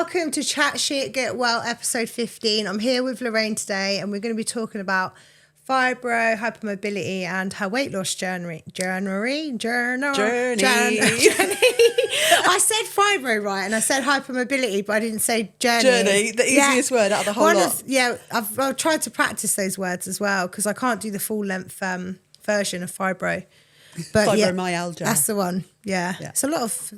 welcome to Chat Shit Get Well episode 15. I'm here with Lorraine today and we're going to be talking about fibro, hypermobility and her weight loss journey. I said fibro right and I said hypermobility, but I didn't say journey. Journey, the easiest word out of the whole lot. I've tried to practice those words as well because I can't do the full length version of fibro. But fibromyalgia. That's the one. Yeah. It's a lot of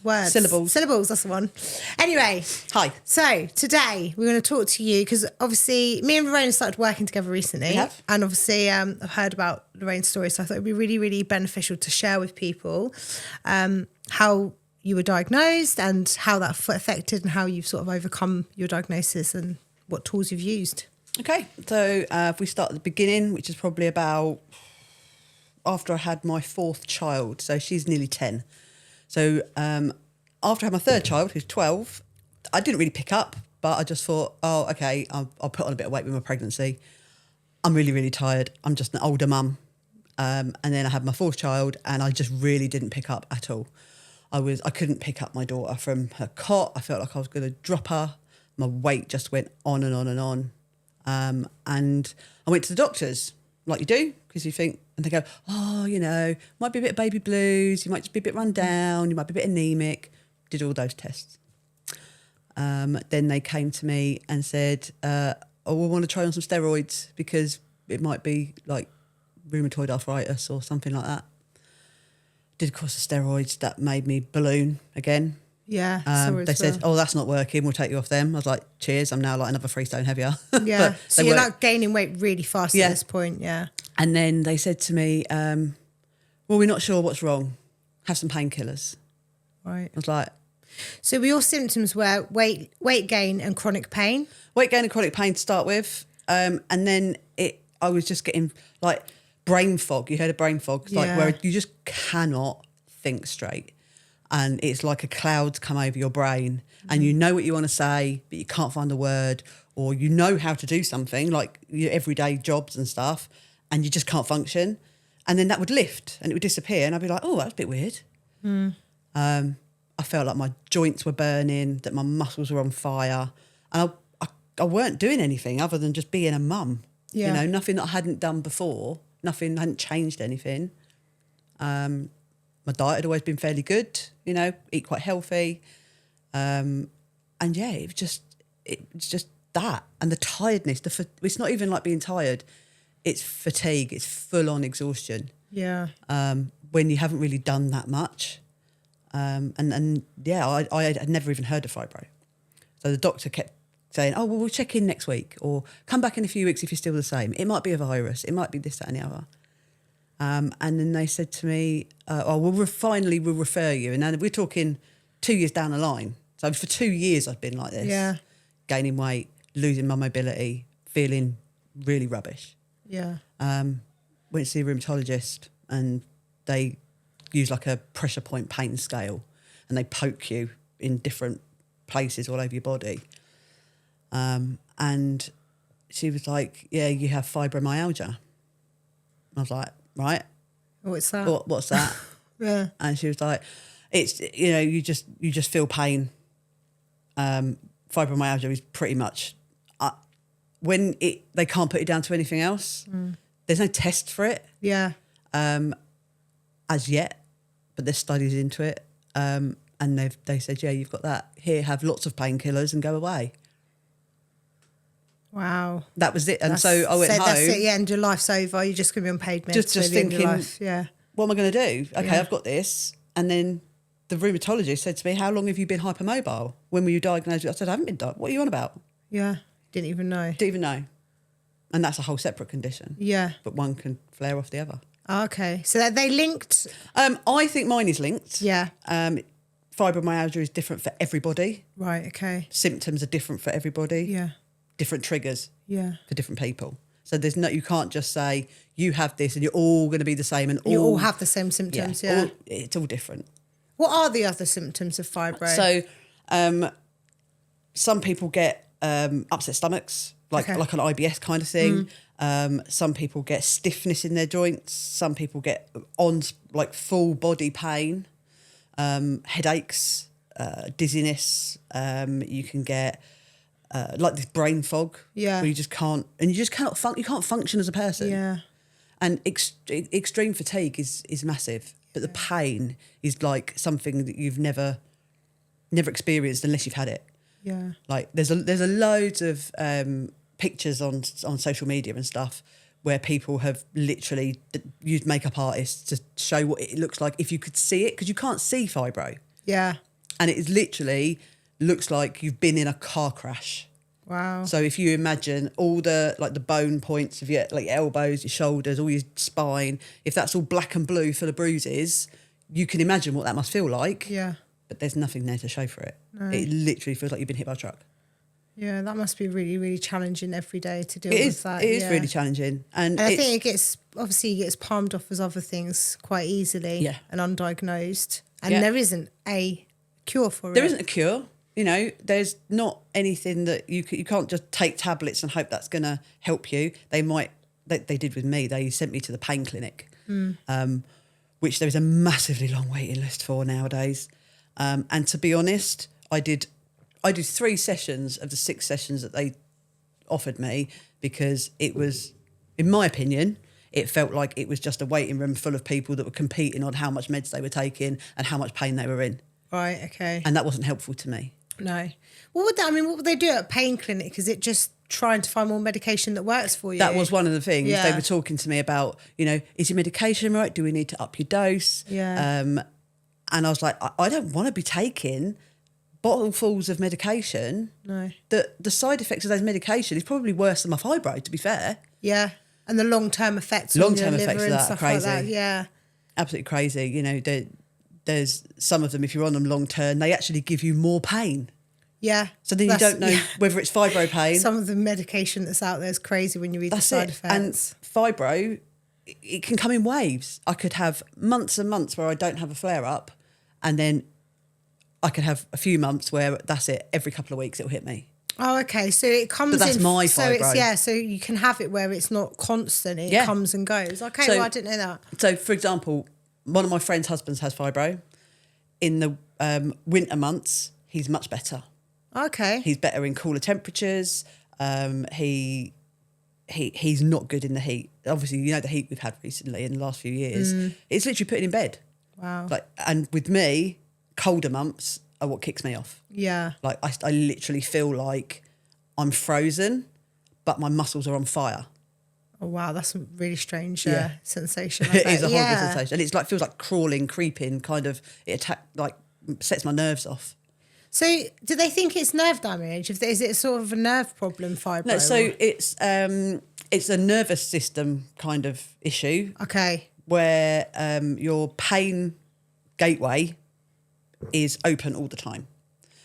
words. Syllables, that's the one. Anyway. Hi. So today we're going to talk to you because obviously me and Lorraine started working together recently. We have. And obviously I've heard about Lorraine's story, so I thought it'd be really, really beneficial to share with people how you were diagnosed and how that affected and how you've sort of overcome your diagnosis and what tools you've used. Okay. So if we start at the beginning, which is probably about after I had my fourth child. So she's nearly 10. So after I had my third child, who's 12, I didn't really pick up, but I just thought, oh, okay, I'll put on a bit of weight with my pregnancy. I'm really, really tired. I'm just an older mum. And then I had my fourth child and I just really didn't pick up at all. I couldn't pick up my daughter from her cot. I felt like I was going to drop her. My weight just went on and on and on. And I went to the doctors, like you do, because you think, and they go, oh, you know, might be a bit of baby blues, you might just be a bit run down, you might be a bit anemic. Did all those tests. Then they came to me and said, oh, we want to try on some steroids because it might be like rheumatoid arthritis or something like that. Did a course of steroids that made me balloon again. Yeah. They said, oh, that's not working, we'll take you off them. I was like, cheers, I'm now like another 3 stone heavier. Yeah. So you're like gaining weight really fast at this point, yeah. And then they said to me, well, we're not sure what's wrong. Have some painkillers. Right. I was like... So your symptoms were weight gain and chronic pain? Weight gain and chronic pain to start with. And then I was just getting like brain fog. You heard of brain fog? It's like where you just cannot think straight. And it's like a cloud's come over your brain and you know what you want to say, but you can't find a word, or you know how to do something like your everyday jobs and stuff, and you just can't function. And then that would lift and it would disappear. And I'd be like, oh, that's a bit weird. I felt like my joints were burning, that my muscles were on fire. And I weren't doing anything other than just being a mum. Yeah. You know, nothing that I hadn't done before. Nothing, hadn't changed anything. My diet had always been fairly good, you know, eat quite healthy. And yeah, it's just that. And the tiredness, it's not even like being tired. It's fatigue. It's full on exhaustion. Yeah. When you haven't really done that much. And yeah, I had never even heard of fibro. So the doctor kept saying, oh, well, we'll check in next week or come back in a few weeks if you're still the same. It might be a virus. It might be this, that and the other. And then they said to me, we'll refer you. And then we're talking 2 years down the line. So for 2 years I've been like this. Yeah. Gaining weight, losing my mobility, feeling really rubbish. Yeah. Went to see a rheumatologist and they use like a pressure point pain scale and they poke you in different places all over your body. And she was like, yeah, you have fibromyalgia. I was like, right. What's that? What's that? Yeah. And she was like, it's, you know, you just feel pain. Fibromyalgia is pretty much when they can't put it down to anything else. There's no test for it. Yeah. As yet, but there's studies into it. And they said, yeah, you've got that. Here, have lots of painkillers and go away. Wow. That was it. And so I went home. That's it, yeah, and your life's over. You're just going to be on paid meds. Just thinking, yeah. What am I going to do? Okay, I've got this. And then the rheumatologist said to me, how long have you been hypermobile? When were you diagnosed? I said, I haven't been diagnosed. What are you on about? Yeah. Didn't even know. Didn't even know. And that's a whole separate condition. Yeah. But one can flare off the other. Oh, okay. So they linked? I think mine is linked. Yeah. Fibromyalgia is different for everybody. Right, okay. Symptoms are different for everybody. Yeah. Different triggers. Yeah. For different people. So you can't just say you have this and you're all going to be the same and you all have the same symptoms. Yeah. It's all different. What are the other symptoms of fibro? So, some people get upset stomachs, like an IBS kind of thing. Some people get stiffness in their joints. Some people get full body pain, headaches, dizziness. You can get like this brain fog. Yeah. Where you just cannot you can't function as a person. Yeah. And extreme fatigue is massive, but the pain is like something that you've never experienced unless you've had it. Yeah. Like there's a loads of pictures on social media and stuff where people have literally used makeup artists to show what it looks like if you could see it, because you can't see fibro. Yeah. And it is literally looks like you've been in a car crash. Wow. So if you imagine all the like the bone points of your like elbows, your shoulders, all your spine, if that's all black and blue full of bruises, you can imagine what that must feel like. Yeah. But there's nothing there to show for it. No. It literally feels like you've been hit by a truck. Yeah, that must be really, really challenging every day to deal It with is. that. It is really challenging, and I think it gets palmed off as other things quite easily and undiagnosed, and there isn't a cure for it. There isn't a cure. You know, there's not anything that you can't just take tablets and hope that's going to help you. They did with me. They sent me to the pain clinic, which there is a massively long waiting list for nowadays. And to be honest, I did 3 sessions of the 6 sessions that they offered me, because it was, in my opinion, it felt like it was just a waiting room full of people that were competing on how much meds they were taking and how much pain they were in. Right. Okay. And that wasn't helpful to me. No. What would they do at a pain clinic? Is it just trying to find more medication that works for you? That was one of the things. Yeah. They were talking to me about, you know, is your medication right? Do we need to up your dose? Yeah. And I was like, I don't want to be taking bottlefuls of medication. No. The side effects of those medication is probably worse than my fibro, to be fair. Yeah. And the long-term effects on your liver effects of and that are stuff crazy. like that. Yeah. Absolutely crazy. You know, there's some of them, if you're on them long term, they actually give you more pain. Yeah. So then you don't know whether it's fibro pain. Some of the medication that's out there is crazy when you read the side effects. And fibro, it can come in waves. I could have months and months where I don't have a flare up, and then I could have a few months where that's it. Every couple of weeks it'll hit me. Oh, okay. So it comes in. But that's my so fibro. it's, so you can have it where it's not constant. It comes and goes. Okay, So- well, I didn't know that. So, for example, one of my friend's husbands has fibro. In the winter months, he's much better. Okay. He's better in cooler temperatures. He's not good in the heat. Obviously, you know the heat we've had recently in the last few years. It's literally putting in bed. Wow. And with me, colder months are what kicks me off. Yeah. Like I literally feel like I'm frozen, but my muscles are on fire. Oh, wow. That's a really strange sensation. It is a horrible sensation, and it's like feels like crawling, creeping. Kind of sets my nerves off. So do they think it's nerve damage? Is it sort of a nerve problem, fibro? No, so it's a nervous system kind of issue. Okay. Where your pain gateway is open all the time.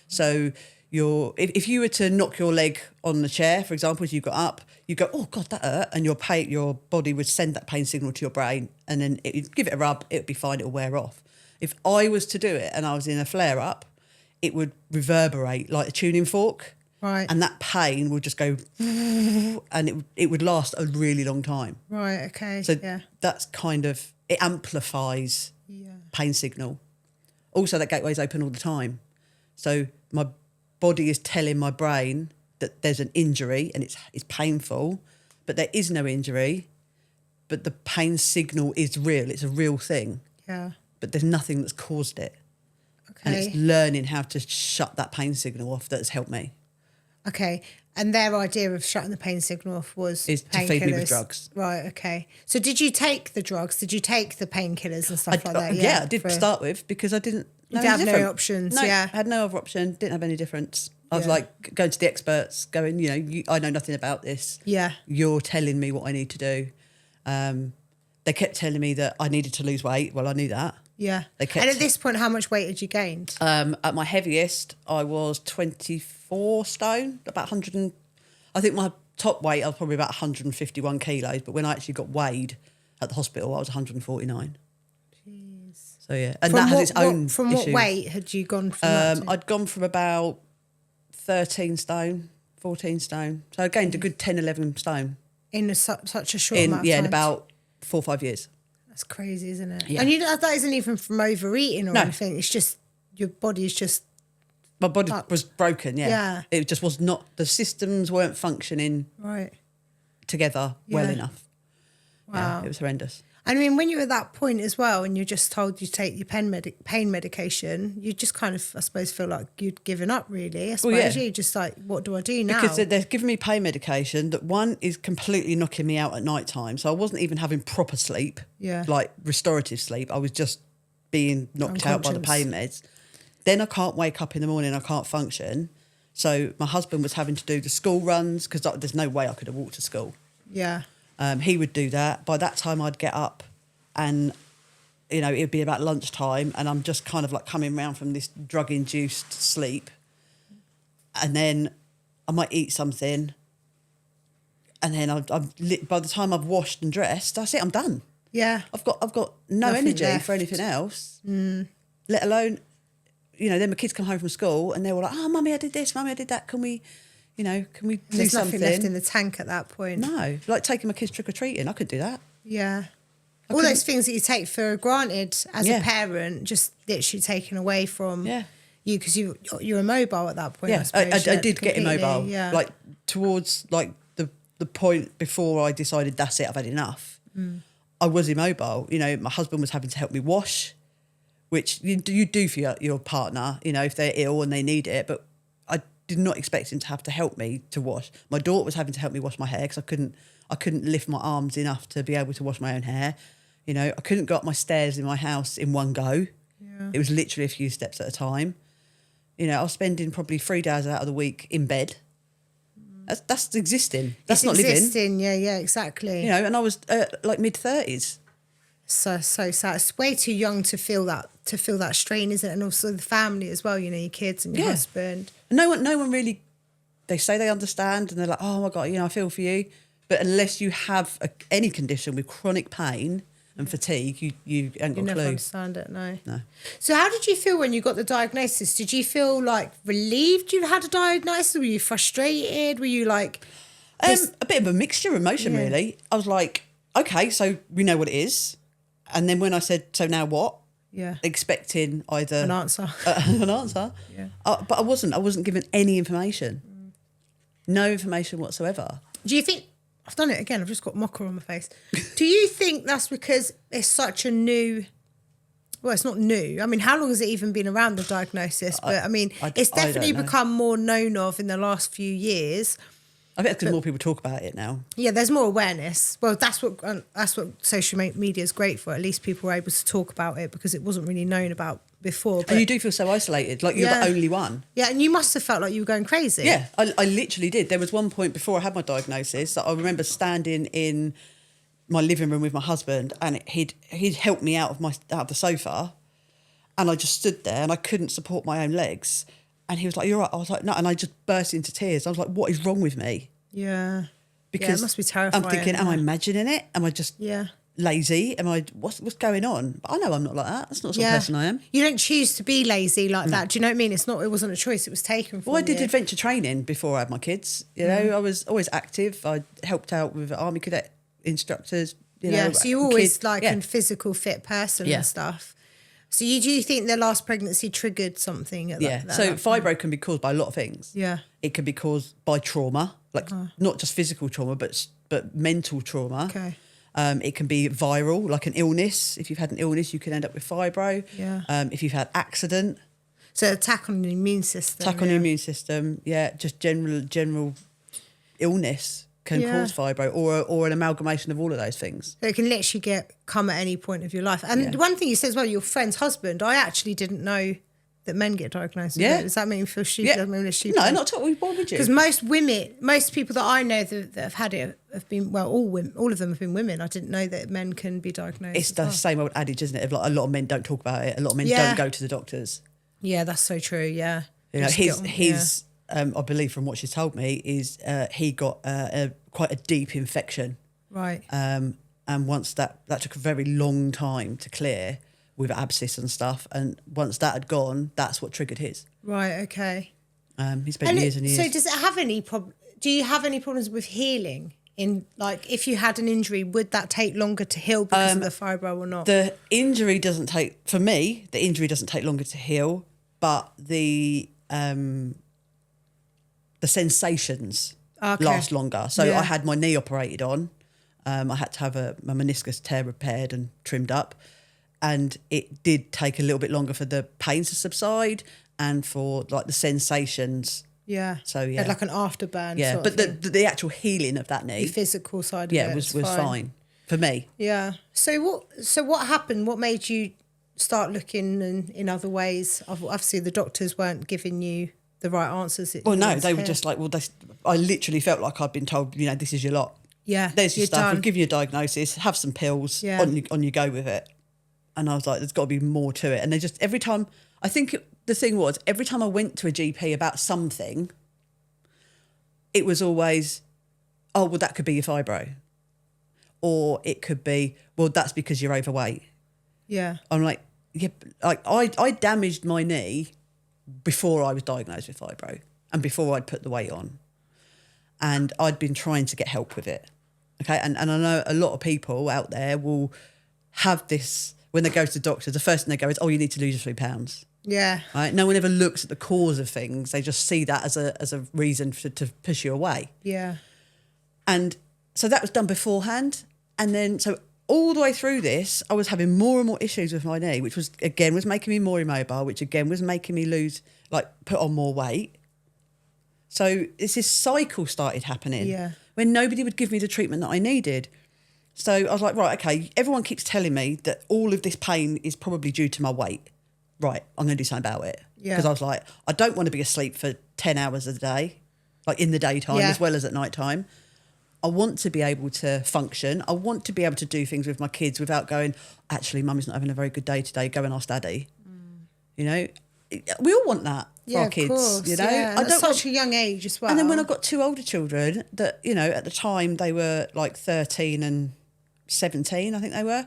So if you were to knock your leg on the chair, for example, as you got up, you go, oh God, that hurt, and your body would send that pain signal to your brain, and then you'd give it a rub, it would be fine, it'll wear off. If I was to do it and I was in a flare up, it would reverberate like a tuning fork. Right. And that pain would just go, and it would last a really long time. Right, okay. So that's kind of, it amplifies pain signal. Also, that gateway's open all the time. So my body is telling my brain that there's an injury and it's painful, but there is no injury, but the pain signal is real. It's a real thing. Yeah. But there's nothing that's caused it. Okay. And it's learning how to shut that pain signal off that's helped me. Okay. And their idea of shutting the pain signal off is to feed me with drugs. Right, okay. So did you take the drugs? Did you take the painkillers and stuff like that? Yeah, I did start with, because I didn't know You any have different. no options, No, yeah. I had no other option, didn't have any difference. I was like going to the experts, going, I know nothing about this. Yeah. You're telling me what I need to do. They kept telling me that I needed to lose weight. Well, I knew that. Yeah. They kept, and at this point, how much weight had you gained? at my heaviest, I was 24 stone, about 100 and... I think my top weight, I was probably about 151 kilos, but when I actually got weighed at the hospital, I was 149. Jeez. So, yeah. And that has its own From issues. what weight had you gone from that to? I'd gone from about 13 stone, 14 stone. So I gained a good 10, 11 stone. In such a short amount of time? In about 4 or 5 years. That's crazy, isn't it? Yeah. And that isn't even from overeating or No. anything. It's just your body is just My body was broken, Yeah. It just was not, the systems weren't functioning together well enough. Wow. Yeah, it was horrendous. I mean, when you're at that point as well, and you're just told you take your pain medication, you just kind of, I suppose, feel like you'd given up, really. I suppose you're just like, what do I do now? Because they're giving me pain medication that, one, is completely knocking me out at night time. So I wasn't even having proper sleep, like restorative sleep. I was just being knocked out by the pain meds. Then I can't wake up in the morning, I can't function. So my husband was having to do the school runs because there's no way I could have walked to school. Yeah. He would do that. By that time I'd get up and, you know, it'd be about lunchtime and I'm just kind of like coming round from this drug-induced sleep. And then I might eat something and then by the time I've washed and dressed, that's it, I'm done. Yeah. I've got no Nothing energy left for anything else, let alone... You know, then my kids come home from school and they were like, oh, Mummy, I did this, Mummy, I did that. Can we do something? There's nothing left in the tank at that point. No, like taking my kids trick-or-treating, I could do that. Yeah. All those things that you take for granted as a parent, just literally taken away from you because you're immobile at that point. Yeah, I suppose, I did get immobile. Yeah. Like towards like the point before I decided that's it, I've had enough. I was immobile. You know, my husband was having to help me wash, which you do for your partner, you know, if they're ill and they need it. But I did not expect him to have to help me to wash. My daughter was having to help me wash my hair because I couldn't lift my arms enough to be able to wash my own hair. You know, I couldn't go up my stairs in my house in one go. Yeah. It was literally a few steps at a time. You know, I was spending probably 3 days out of the week in bed. That's existing. That's not living. Yeah, exactly. You know, and I was like mid-30s. So sad. It's way too young to feel that strain, isn't it? And also the family as well, you know, your kids and your husband. And no one really, they say they understand and they're like, oh my God, you know, I feel for you. But unless you have any condition with chronic pain and fatigue, you ain't got a clue. You never understand it, no. No. So how did you feel when you got the diagnosis? Did you feel like relieved you had a diagnosis? Were you frustrated? Were you like... A bit of a mixture of emotion, really. I was like, okay, so we know what it is. And then when I said, so now what? Yeah. Expecting either... An answer. An answer. Yeah. But I wasn't given any information. No information whatsoever. Do you think... I've done it again. I've just got mocker on my face. Do you think that's because it's such a new... Well, it's not new. I mean, how long has it even been around, the diagnosis? But, I mean, it's definitely become more known of in the last few years. I think it's because more people talk about it now. Yeah, there's more awareness. Well, that's what social media is great for. At least people are able to talk about it because it wasn't really known about before. But, and you do feel so isolated, like you're the only one. Yeah, and you must have felt like you were going crazy. Yeah, I literally did. There was one point before I had my diagnosis that I remember standing in my living room with my husband and he'd helped me out of the sofa and I just stood there and I couldn't support my own legs. And he was like, you're right. I was like, no. And I just burst into tears. I was like, what is wrong with me? Yeah. Because it must be terrifying. I'm thinking, am I imagining it? Am I just lazy? What's going on? But I know I'm not like that. That's not the sort of person I am. You don't choose to be lazy like that. Do you know what I mean? It wasn't a choice. It was taken from you. Well, I did adventure training before I had my kids. You know, I was always active. I helped out with Army Cadet instructors. You know, so you're always a physical fit person and stuff. So do you think the last pregnancy triggered something? So fibro can be caused by a lot of things. Yeah. It can be caused by trauma, like not just physical trauma, but mental trauma. Okay. It can be viral, like an illness. If you've had an illness, you can end up with fibro. Yeah. If you've had accident. So attack on the immune system. Attack on the immune system, just general illness can cause fibro or an amalgamation of all of those things. So it can literally come at any point of your life. And one thing you said as well, your friend's husband, I actually didn't know that men get diagnosed with it. Does that make me feel stupid? Yeah. Does that make me stupid? No, not at all. Why would you? Because most people that I know that have had it have been, well, all of them have been women. I didn't know that men can be diagnosed. It's the same old adage, isn't it? Of like a lot of men don't talk about it. A lot of men don't go to the doctors. Yeah, that's so true. Yeah. You know, his I believe from what she's told me is he got quite a deep infection. Right. And once that took a very long time to clear with abscess and stuff. And once that had gone, that's what triggered his. Right. Okay. He spent years and years. So does it have any do you have any problems with healing? In like, if you had an injury, would that take longer to heal because of the fibro or not? The injury doesn't take, for me, the injury doesn't take longer to heal, but the the sensations Okay. last longer. So Yeah. I had my knee operated on. I had to have my meniscus tear repaired and trimmed up. And it did take a little bit longer for the pains to subside and for like the sensations. Yeah. So, You yeah. had like an afterburn. Yeah, sort but of thing. the actual healing of that knee, The physical side of yeah, it was is fine for me. Yeah. So what happened? What made you start looking in other ways? Obviously, the doctors weren't giving you the right answers. That Well, you no, wanted they to were hear. just like, well, I lliterally felt like I'd been told, you know, this is your lot. Yeah. There's your you're stuff. done. We'll give you a diagnosis, have some pills, Yeah. on you go with it. And I was like, there's got to be more to it. And they just, every time, I think the thing was, every time I went to a GP about something, it was always, oh, well, that could be your fibro. Or it could be, well, that's because you're overweight. Yeah. I'm like, yeah, like I damaged my knee before I was diagnosed with fibro and before I'd put the weight on. And I'd been trying to get help with it. Okay. And I know a lot of people out there will have this, when they go to the doctor, the first thing they go is, oh, you need to lose your 3 pounds. Yeah. Right? No one ever looks at the cause of things. They just see that as a reason to push you away. Yeah. And so that was done beforehand. And then, so all the way through this, I was having more and more issues with my knee, which was making me more immobile, which again was making me put on more weight. So this cycle started happening when nobody would give me the treatment that I needed. So I was like, right, okay, everyone keeps telling me that all of this pain is probably due to my weight. Right, I'm going to do something about it. Yeah. Because I was like, I don't want to be asleep for 10 hours a day, like in the daytime as well as at night time. I want to be able to function. I want to be able to do things with my kids without going, actually, mummy's not having a very good day today. Go and ask daddy. You know, we all want that for our kids. Of course, you know, at such a young age as well. And then when I got 2 older children that, you know, at the time they were like 13 and 17, I think they were,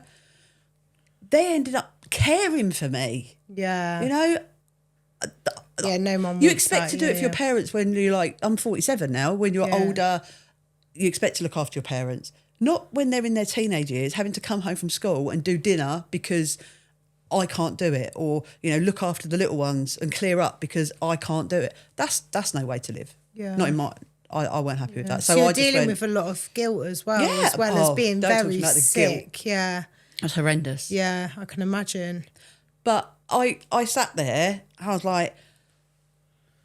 they ended up caring for me. Yeah. You know, yeah, no mum. you expect to do it for your parents when you're like, I'm 47 now, when you're older, you expect to look after your parents. Not when they're in their teenage years, having to come home from school and do dinner because I can't do it, or, you know, look after the little ones and clear up because I can't do it. That's no way to live. Yeah. Not in my, I weren't happy with that. So So you're I just dealing went, with a lot of guilt as well, Yeah, as well as oh, being don't talk very about the sick. guilt. Yeah. that's horrendous. Yeah, I can imagine. But I sat there, I was like,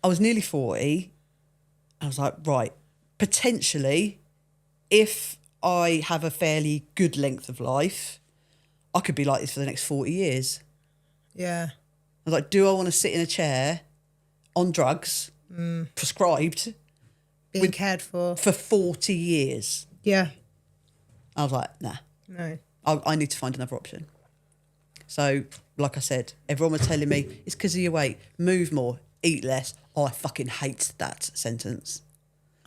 I was nearly 40. I was like, right, potentially, if I have a fairly good length of life, I could be like this for the next 40 years. Yeah. I was like, do I want to sit in a chair on drugs, prescribed, Being cared for. for 40 years? Yeah. I was like, nah, No. I need to find another option. So, like I said, everyone was telling me, it's because of your weight, move more, eat less. Oh, I fucking hate that sentence.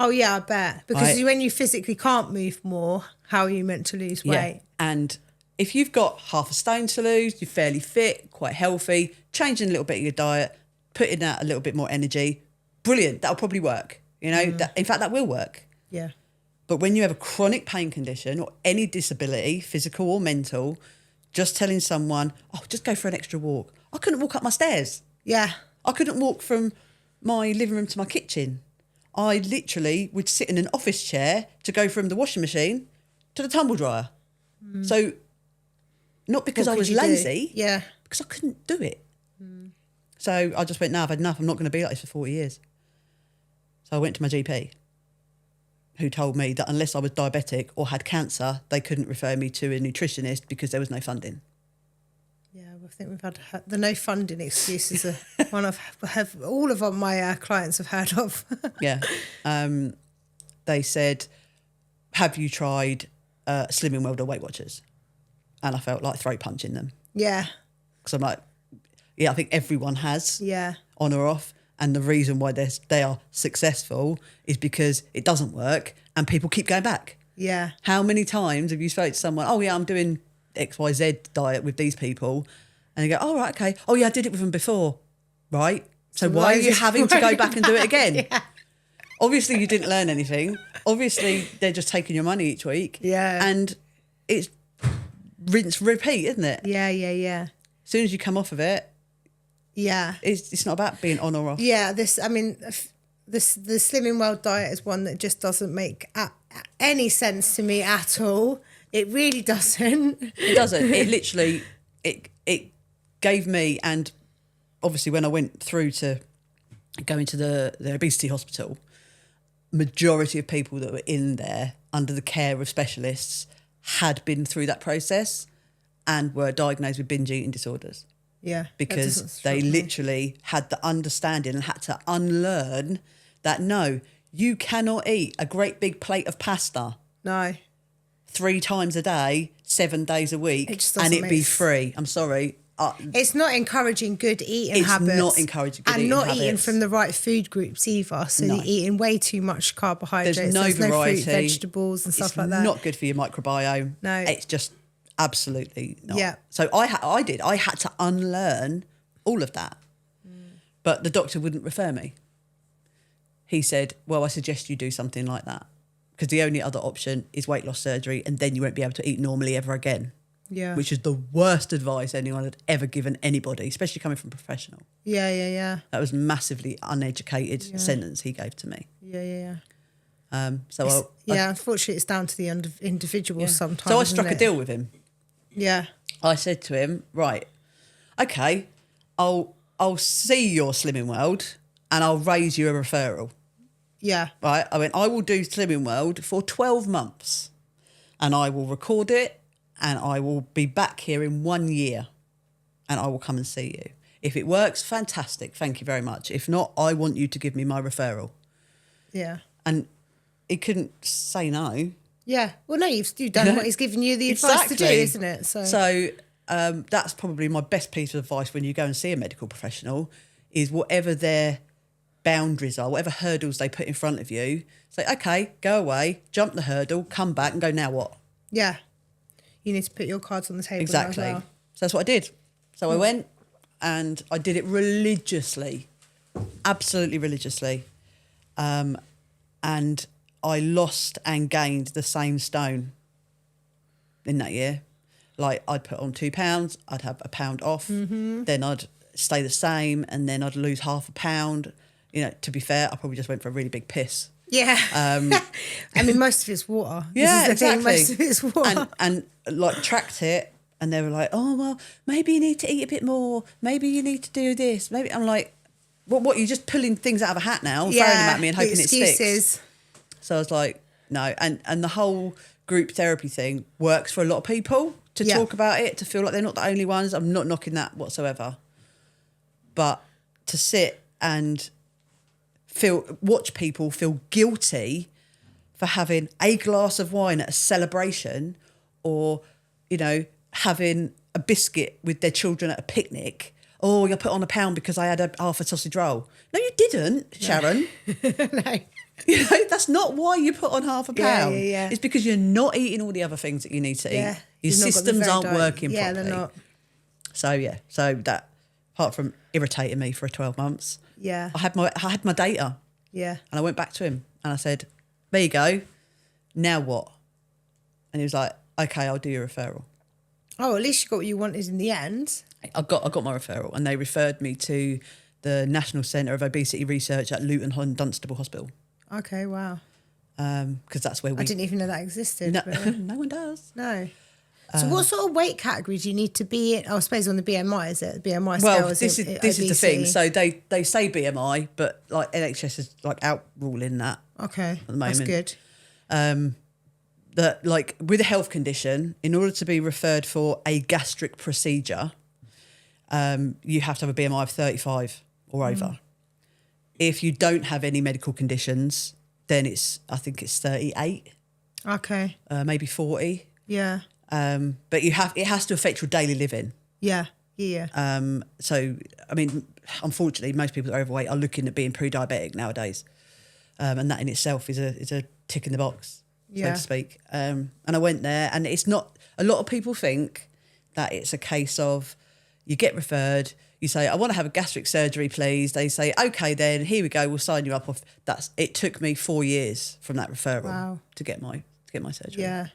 Oh, yeah, I bet. Because Right. when you physically can't move more, how are you meant to lose weight? And if you've got half a stone to lose, you're fairly fit, quite healthy, changing a little bit of your diet, putting out a little bit more energy, brilliant, that'll probably work. You know, in fact, that will work. Yeah. But when you have a chronic pain condition or any disability, physical or mental, just telling someone, oh, just go for an extra walk. I couldn't walk up my stairs. Yeah. I couldn't walk from my living room to my kitchen. I literally would sit in an office chair to go from the washing machine to the tumble dryer. So not because What I could was you do? lazy, Yeah. because I couldn't do it. So I just went, no, I've had enough. I'm not going to be like this for 40 years. So I went to my GP, who told me that unless I was diabetic or had cancer, they couldn't refer me to a nutritionist because there was no funding. Yeah, I think we've had the no funding excuse is one of all of my clients have heard of. Yeah. They said, have you tried Slimming World or Weight Watchers? And I felt like throat punching them. Yeah. Because I'm like, yeah, I think everyone has, Yeah. on or off. And the reason why they are successful is because it doesn't work and people keep going back. Yeah. How many times have you spoke to someone, oh, yeah, I'm doing XYZ diet with these people, and they go, oh, right, okay. Oh, yeah, I did it with them before. Right? So why are you having to go back and do it again? Yeah. Obviously, you didn't learn anything. Obviously, they're just taking your money each week. Yeah. And it's rinse, repeat, isn't it? Yeah, yeah, yeah. As soon as you come off of it, Yeah. It's not about being on or off. Yeah, the Slimming World diet is one that just doesn't make any sense to me at all. It really doesn't. It doesn't. It literally, it gave me, and obviously when I went through to go into the obesity hospital, majority of people that were in there under the care of specialists had been through that process and were diagnosed with binge eating disorders. Yeah. Because they literally had the understanding and had to unlearn that, no, you cannot eat a great big plate of pasta. No. 3 times a day, 7 days a week, and it be free. I'm sorry. It's not encouraging good eating habits. It's not encouraging good eating habits. And not eating from the right food groups either. So you're eating way too much carbohydrates. There's no variety. Fruit, vegetables and stuff like that. It's not good for your microbiome. No. It's just absolutely not. Yeah. So I had to unlearn all of that. But the doctor wouldn't refer me. He said, well, I suggest you do something like that, because the only other option is weight loss surgery, and then you won't be able to eat normally ever again. Yeah. Which is the worst advice anyone had ever given anybody, especially coming from a professional. Yeah. That was massively uneducated sentence he gave to me. Yeah. Unfortunately, it's down to the individual sometimes. So I struck a deal with him. Yeah. I said to him, right, okay, I'll see your Slimming World and I'll raise you a referral. Yeah. Right. I went, I will do Slimming World for 12 months and I will record it and I will be back here in 1 year and I will come and see you. If it works, fantastic. Thank you very much. If not, I want you to give me my referral. Yeah. And he couldn't say no. Yeah. Well, no, you've done what he's given you the advice to do, isn't it? So that's probably my best piece of advice when you go and see a medical professional, is whatever their boundaries are, whatever hurdles they put in front of you, say, okay, go away, jump the hurdle, come back and go, now what? Yeah. You need to put your cards on the table. Exactly. As well. So that's what I did. So I went and I did it religiously, absolutely religiously. And I lost and gained the same stone in that year. Like, I'd put on 2 pounds, I'd have a pound off, then I'd stay the same, and then I'd lose half a pound. You know, to be fair, I probably just went for a really big piss. Yeah. I mean, most of it's water. Yeah, exactly. Most of it's water. And like tracked it, and they were like, oh, well, maybe you need to eat a bit more. Maybe you need to do this. Maybe I'm like, what, you're just pulling things out of a hat now, throwing them at me and hoping it sticks. So I was like, no. And the whole group therapy thing works for a lot of people to talk about it, to feel like they're not the only ones. I'm not knocking that whatsoever. But to sit and watch people feel guilty for having a glass of wine at a celebration, or, you know, having a biscuit with their children at a picnic. Oh, you put on a pound because I had half a sausage roll. No, you didn't, Sharon. No. You know, that's not why you put on half a pound. Yeah. It's because you're not eating all the other things that you need to eat. Your systems aren't working properly. Yeah, they're not. So that, apart from irritating me for 12 months, I had my data. Yeah. And I went back to him and I said, there you go. Now what? And he was like, okay, I'll do your referral. Oh, at least you got what you wanted in the end. I got my referral, and they referred me to the National Centre of Obesity Research at Luton and Dunstable Hospital. Okay, wow. Because that's where I didn't even know that existed. No one does. No. So what sort of weight category do you need to be in? Oh, I suppose on the BMI, is it? The BMI scale? Well, this is the thing. So they say BMI, but like NHS is like outruling that. Okay, at the moment. That's good. That, like, with a health condition, in order to be referred for a gastric procedure, you have to have a BMI of 35 or over. If you don't have any medical conditions, then I think it's 38. Okay. Maybe 40. Yeah. But it has to affect your daily living. Yeah. So, I mean, unfortunately, most people that are overweight are looking at being pre-diabetic nowadays. And that in itself is a tick in the box, so to speak. And I went there, and it's not, a lot of people think that it's a case of you get referred, you say, I want to have a gastric surgery, please. They say, okay, then here we go, we'll sign you up. It took me 4 years from that referral to get my surgery. Yeah.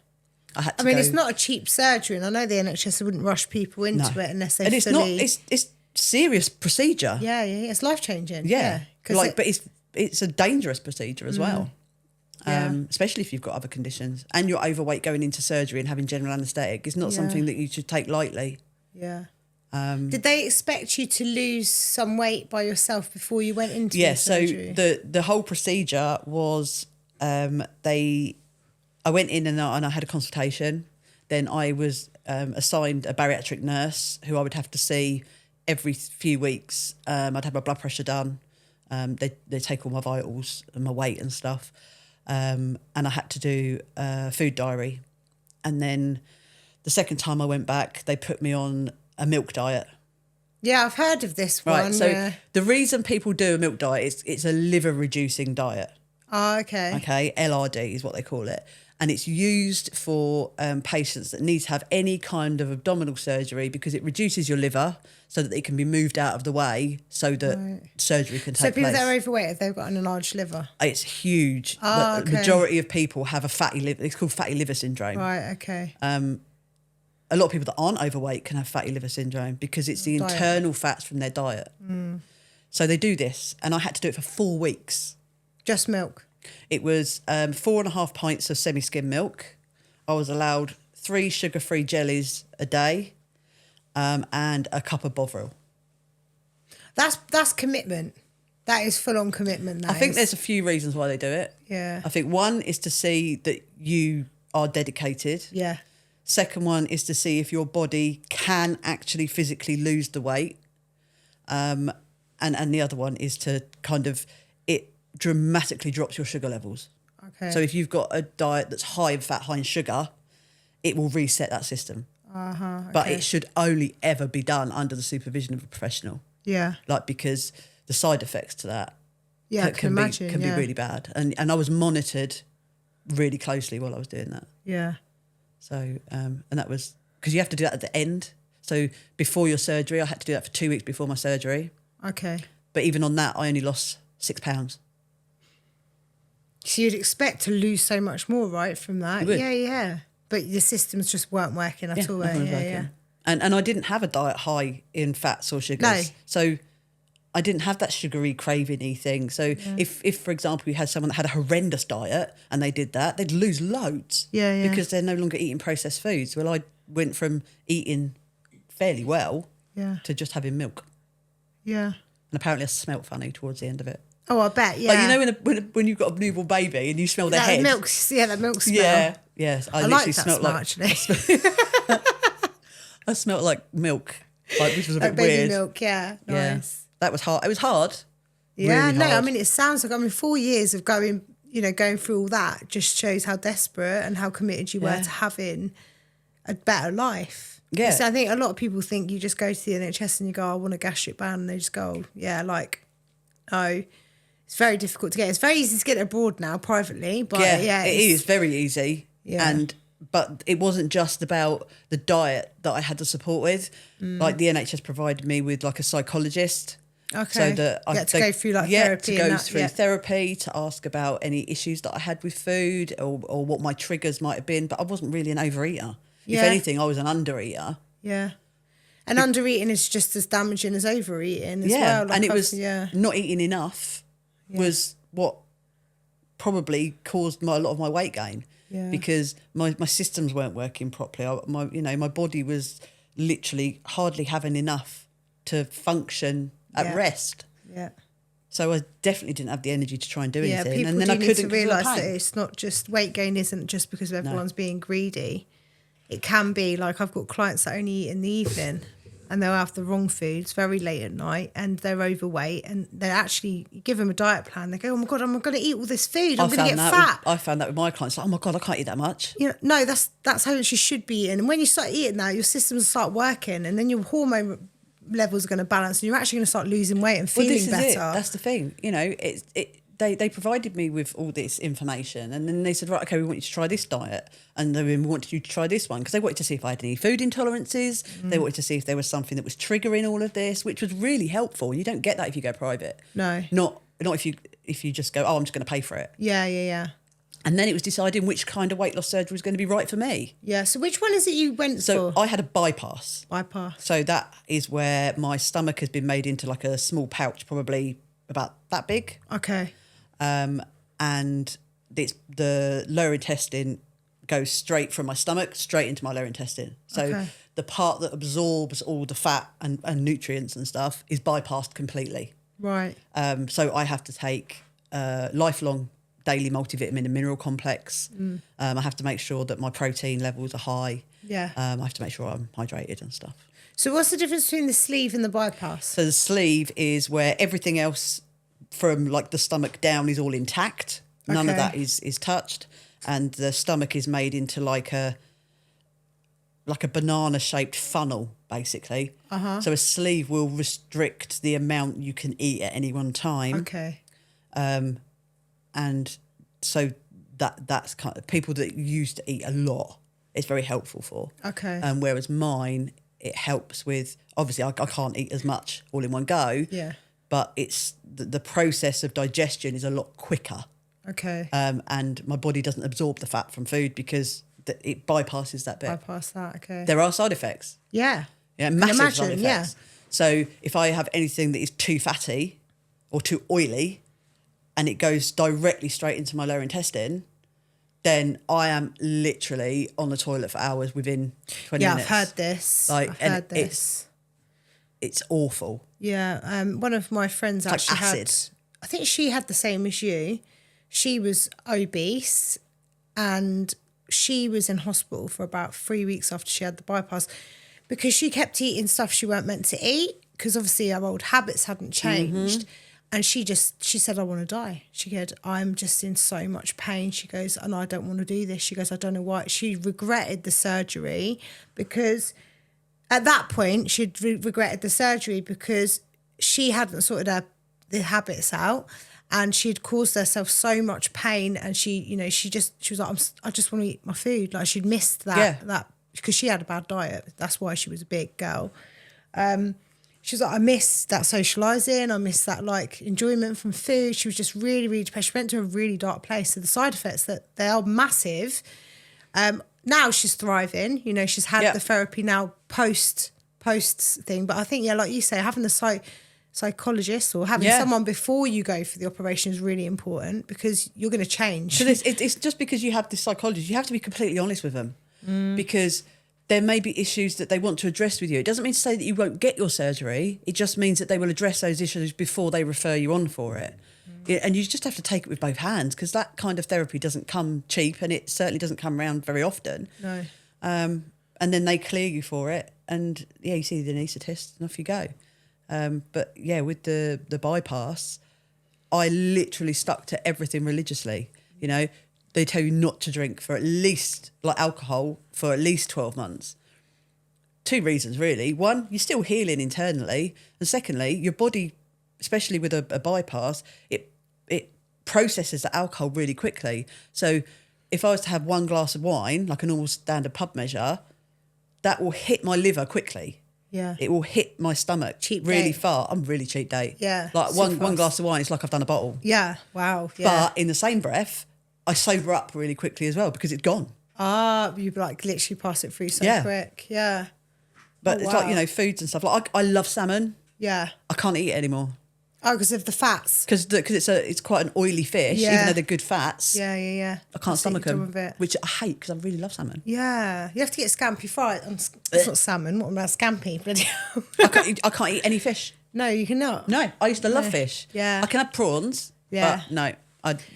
I mean, it's not a cheap surgery, and I know the NHS wouldn't rush people into it unless they and fully... it's serious procedure. Yeah, it's life-changing. Yeah. 'Cause Like, but it's a dangerous procedure as well. Yeah. Especially if you've got other conditions and you're overweight going into surgery and having general anaesthetic. It's not something that you should take lightly. Yeah. Did they expect you to lose some weight by yourself before you went into the surgery? So the whole procedure was I went in and I had a consultation. Then I was assigned a bariatric nurse who I would have to see every few weeks. I'd have my blood pressure done. They take all my vitals and my weight and stuff. And I had to do a food diary. And then the second time I went back, they put me on a milk diet. Yeah, I've heard of this one. Right, so the reason people do a milk diet is it's a liver-reducing diet. Oh, okay. Okay, LRD is what they call it. And it's used for patients that need to have any kind of abdominal surgery because it reduces your liver so that it can be moved out of the way so that surgery can take place. So people that are overweight, if they've got an enlarged liver? It's huge. Oh, The majority of people have a fatty liver. It's called fatty liver syndrome. Right, okay. A lot of people that aren't overweight can have fatty liver syndrome because it's the internal fats from their diet. So they do this, and I had to do it for 4 weeks. Just milk? It was 4.5 pints of semi-skim milk. I was allowed 3 sugar-free jellies a day and a cup of Bovril. That's commitment. That is full-on commitment. I think there's a few reasons why they do it. Yeah. I think one is to see that you are dedicated. Yeah. Second one is to see if your body can actually physically lose the weight. And the other one is to kind of, it dramatically drops your sugar levels. Okay. So if you've got a diet that's high in fat, high in sugar, it will reset that system. Okay. But it should only ever be done under the supervision of a professional. Yeah. Like, because the side effects to that can be really bad. And I was monitored really closely while I was doing that. Yeah. So, and that was, because you have to do that at the end. So before your surgery, I had to do that for 2 weeks before my surgery. Okay. But even on that, I only lost 6 pounds. So you'd expect to lose so much more, right, from that? You would. Yeah. But the systems just weren't working at all. Yeah. And I didn't have a diet high in fats or sugars. No. So I didn't have that sugary craving-y thing. So if, for example, you had someone that had a horrendous diet and they did that, they'd lose loads. Yeah. Because they're no longer eating processed foods. Well, I went from eating fairly well to just having milk. Yeah. And apparently I smelt funny towards the end of it. Oh, I bet, yeah. Like, you know when you've got a newborn baby and you smell their head? That milk smell. Yeah, yes. I like that smell, actually. I smelled like milk, which was a bit baby weird. Milk, yeah. Nice. That was hard. It was hard. Yeah, really no, hard. I mean, it sounds like, 4 years of going through all that just shows how desperate and how committed you were to having a better life. Yeah. So I think a lot of people think you just go to the NHS and you go, I want a gastric band, and they just go, oh, it's very difficult to get. It's very easy to get abroad now privately, but it is very easy. Yeah. But it wasn't just about the diet that I had to support with. Like, the NHS provided me with like a psychologist. Okay. So that I had to go through therapy. To go through therapy, to ask about any issues that I had with food or what my triggers might have been. But I wasn't really an overeater. Yeah. If anything, I was an undereater. Yeah. And undereating is just as damaging as overeating as well. Like, and it was not eating enough was what probably caused a lot of my weight gain. Yeah. Because my systems weren't working properly. My body was literally hardly having enough to function at rest. Yeah. So I definitely didn't have the energy to try and do anything. People and then I need couldn't to realise that it's not just weight gain isn't just because everyone's being greedy. It can be like, I've got clients that only eat in the evening and they'll have the wrong foods very late at night and they're overweight, and they actually, you give them a diet plan, they go, oh my God, I'm going to eat all this food, I'm going to get fat. I found that with my clients, like, oh my God, I can't eat that much. No, that's how much you should be eating. And when you start eating that, your systems start working, and then your hormone levels are going to balance, and you're actually going to start losing weight and feeling better. That's the thing. They provided me with all this information, and then they said, right, okay, we want you to try this diet, and then we wanted you to try this one, because they wanted to see if I had any food intolerances. They wanted to see if there was something that was triggering all of this, which was really helpful. You don't get that if you go private. No. Not if you just go, oh, I'm just going to pay for it. Yeah. And then it was deciding which kind of weight loss surgery was going to be right for me. Yeah. So which one is it you went So for? I had a bypass. Bypass. So that is where my stomach has been made into like a small pouch, probably about that big. Okay. And it's the lower intestine goes straight from my stomach straight into my lower intestine. So Okay. the part that absorbs all the fat and nutrients and stuff is bypassed completely. Right. So I have to take lifelong daily multivitamin and mineral complex. I have to make sure that my protein levels are high. Yeah. I have to make sure I'm hydrated and stuff. So what's the difference between the sleeve and the bypass? So the sleeve is where everything else from like the stomach down is all intact. None of Okay. that is touched. And the stomach is made into like a banana shaped funnel, basically. So a sleeve will restrict the amount you can eat at any one time. Okay. And so that's kind of people that used to eat a lot, it's very helpful for. Okay. Whereas mine, it helps with, obviously I can't eat as much all in one go. Yeah. But it's the process of digestion is a lot quicker. Okay. And my body doesn't absorb the fat from food because it bypasses that bit. Bypass that. Okay. There are side effects. Yeah. Yeah, massive imagine, side effects. So if I have anything that is too fatty or too oily and it goes directly straight into my lower intestine, then I am literally on the toilet for hours within 20 minutes. Yeah, I've heard this. I've heard this. It's awful. Yeah. One of my friends It's actually like had, acid. I think she had the same as you. She was obese and she was in hospital for about 3 weeks after she had the bypass because she kept eating stuff she weren't meant to eat because obviously our old habits hadn't changed. And she said, I want to die. She said, I'm just in so much pain. She goes, and I don't want to do this. She goes, I don't know why. She regretted the surgery because at that point she'd regretted the surgery because she hadn't sorted the habits out and she'd caused herself so much pain. And she was like, I just want to eat my food. Like she'd missed that because she had a bad diet. That's why she was a big girl. She was like, I miss that socialising. I miss that like enjoyment from food. She was just really, really depressed. She went to a really dark place. So the side effects that they are massive. Now she's thriving. You know, she's had the therapy now post thing. But I think, like you say, having the psychologist or having someone before you go for the operation is really important because you're going to change. So it's just because you have this psychologist, you have to be completely honest with them because there may be issues that they want to address with you. It doesn't mean to say that you won't get your surgery. It just means that they will address those issues before they refer you on for it. Yeah, and you just have to take it with both hands because that kind of therapy doesn't come cheap and it certainly doesn't come around very often. No. And then they clear you for it and, you see the anaesthetist and off you go. But, with the bypass, I literally stuck to everything religiously, you know. They tell you not to drink for at least, like alcohol, for at least 12 months. 2 reasons, really. One, you're still healing internally. And secondly, your body, especially with a bypass, it processes the alcohol really quickly. So if I was to have 1 glass of wine, like a normal standard pub measure, that will hit my liver quickly. Yeah. It will hit my stomach really far. I'm really cheap date. Yeah. Like one glass of wine, it's like I've done a bottle. Yeah. Wow. Yeah. But in the same breath, I sober up really quickly as well because it's gone. You like literally pass it through so quick. Yeah. But it's like, foods and stuff. Like I love salmon. Yeah. I can't eat it anymore. Oh, because of the fats. Because it's quite an oily fish, even though they're good fats. Yeah. I can't stomach them, which I hate because I really love salmon. Yeah. You have to get scampi fried. It's not salmon. What about scampi? I can't eat any fish. No, you cannot. No, I used to love fish. Yeah. I can have prawns, but no.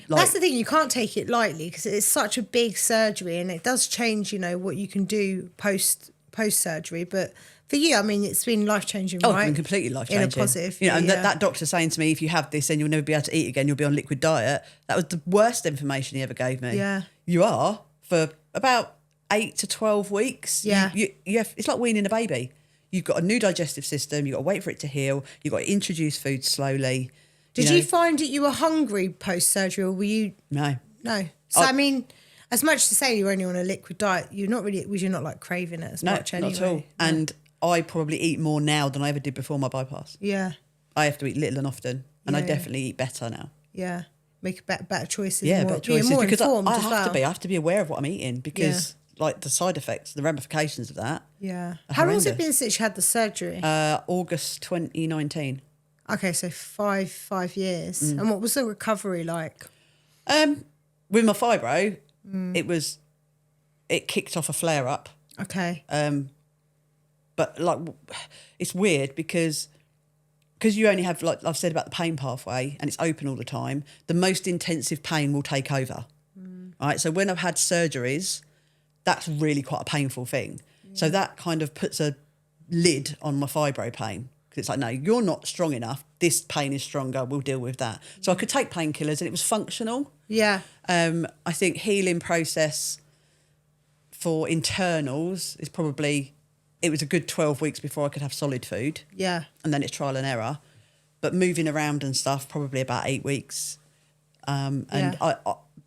That's the thing, you can't take it lightly because it's such a big surgery and it does change, what you can do post surgery. But for you, I mean, it's been life-changing, right? It's been completely life-changing. In a positive. And that doctor saying to me, if you have this, then you'll never be able to eat again. You'll be on liquid diet. That was the worst information he ever gave me. Yeah. You are for about 8 to 12 weeks. Yeah. You have, it's like weaning a baby. You've got a new digestive system. You've got to wait for it to heal. You've got to introduce food slowly. Did you find that you were hungry post-surgery or were you... No. So, I mean, as much to say you're only on a liquid diet, you're not like craving it as much anyway? Not at all. Yeah. And I probably eat more now than I ever did before my bypass. Yeah. I have to eat little and often, and I definitely eat better now. Yeah. make better choices. Yeah, more, better choices. more Because informed I as have well. to be. I have to be aware of what I'm eating because, like, the side effects, the ramifications of that. Yeah. Are How long has it horrendous. been since you had the surgery? August 2019. Okay, so 5 years. Mm. And what was the recovery like? With my fibro, it kicked off a flare up. Okay. But like, it's weird because you only have, like I've said about the pain pathway, and it's open all the time. The most intensive pain will take over. Right. So when I've had surgeries, that's really quite a painful thing. Yeah. So that kind of puts a lid on my fibro pain. Because it's like, no, you're not strong enough. This pain is stronger. We'll deal with that. So I could take painkillers and it was functional. Yeah. I think healing process for internals is probably, it was a good 12 weeks before I could have solid food. Yeah. And then it's trial and error. But moving around and stuff, probably about 8 weeks. I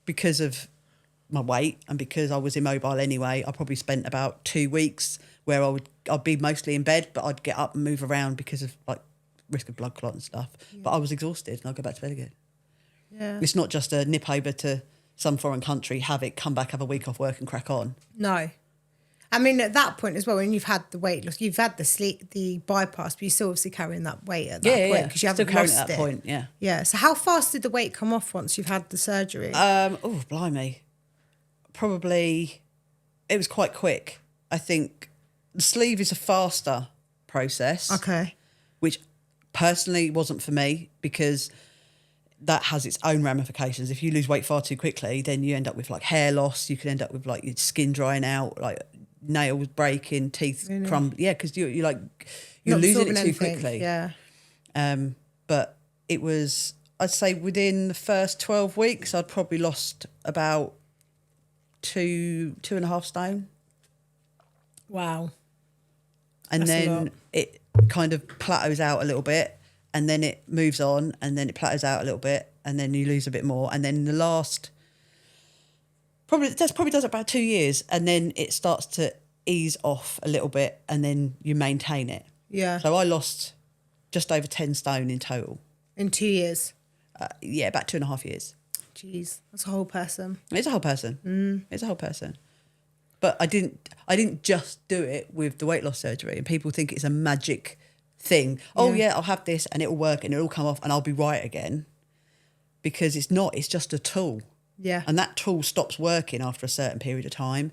because of my weight and because I was immobile anyway, I probably spent about 2 weeks where I'd be mostly in bed, but I'd get up and move around because of like risk of blood clot and stuff. Yeah. But I was exhausted and I'd go back to bed again. Yeah. It's not just a nip over to some foreign country, have it, come back, have a week off work and crack on. No. I mean, at that point as well, when you've had the weight loss, you've had the bypass, but you're still obviously carrying that weight at that point because you haven't still carrying lost at that it. point, yeah. Yeah. So how fast did the weight come off once you've had the surgery? Oh, blimey. Probably, it was quite quick. I think the sleeve is a faster process. Okay. Which personally wasn't for me because that has its own ramifications. If you lose weight far too quickly, then you end up with like hair loss. You can end up with like your skin drying out, like nails breaking, teeth crumbling. Yeah, because you're losing it too quickly. Yeah. But it was, I'd say within the first 12 weeks, I'd probably lost about 2.5 stone. Wow. And That's a then lot. it kind of plateaus out a little bit, and then it moves on, and then it plateaus out a little bit, and then you lose a bit more, and then the last probably does about 2 years, and then it starts to ease off a little bit, and then you maintain it. Yeah. So I lost just over 10 stone in total. In 2 years. Yeah, about 2.5 years. Jeez, that's a whole person. It's a whole person. It's a whole person. But I didn't just do it with the weight loss surgery, and people think it's a magic thing. Oh yeah, I'll have this and it'll work and it'll come off and I'll be right again. Because it's not, it's just a tool. Yeah. And that tool stops working after a certain period of time,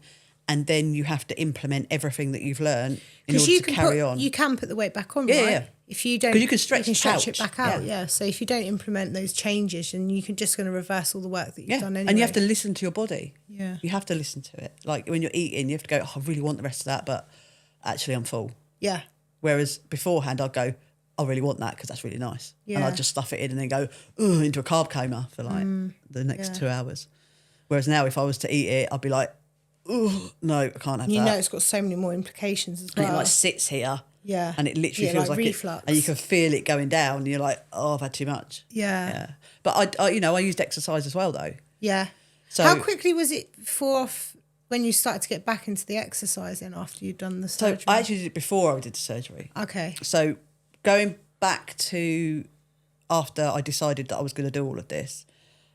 and then you have to implement everything that you've learned in order to carry on. You can put the weight back on, Yeah, right? yeah. If you don't, 'Cause you can stretch it out. back out. Yeah. So if you don't implement those changes, and you can just going to reverse all the work that you've done anyway. And you have to listen to your body. Yeah. You have to listen to it. Like when you're eating, you have to go, oh, I really want the rest of that, but actually I'm full. Yeah. Whereas beforehand, I'd go, I really want that because that's really nice. Yeah. And I'd just stuff it in and then go, oh, into a carb coma for like the next 2 hours. Whereas now, if I was to eat it, I'd be like, oh, no, I can't have that. You know, it's got so many more implications as well. And it like sits here. Yeah. And it literally feels like reflux. and you can feel it going down. And you're like, oh, I've had too much. Yeah. But I used exercise as well, though. Yeah. So how quickly was it when you started to get back into the exercising after you'd done the surgery? So I actually did it before I did the surgery. Okay. So going back to after I decided that I was going to do all of this,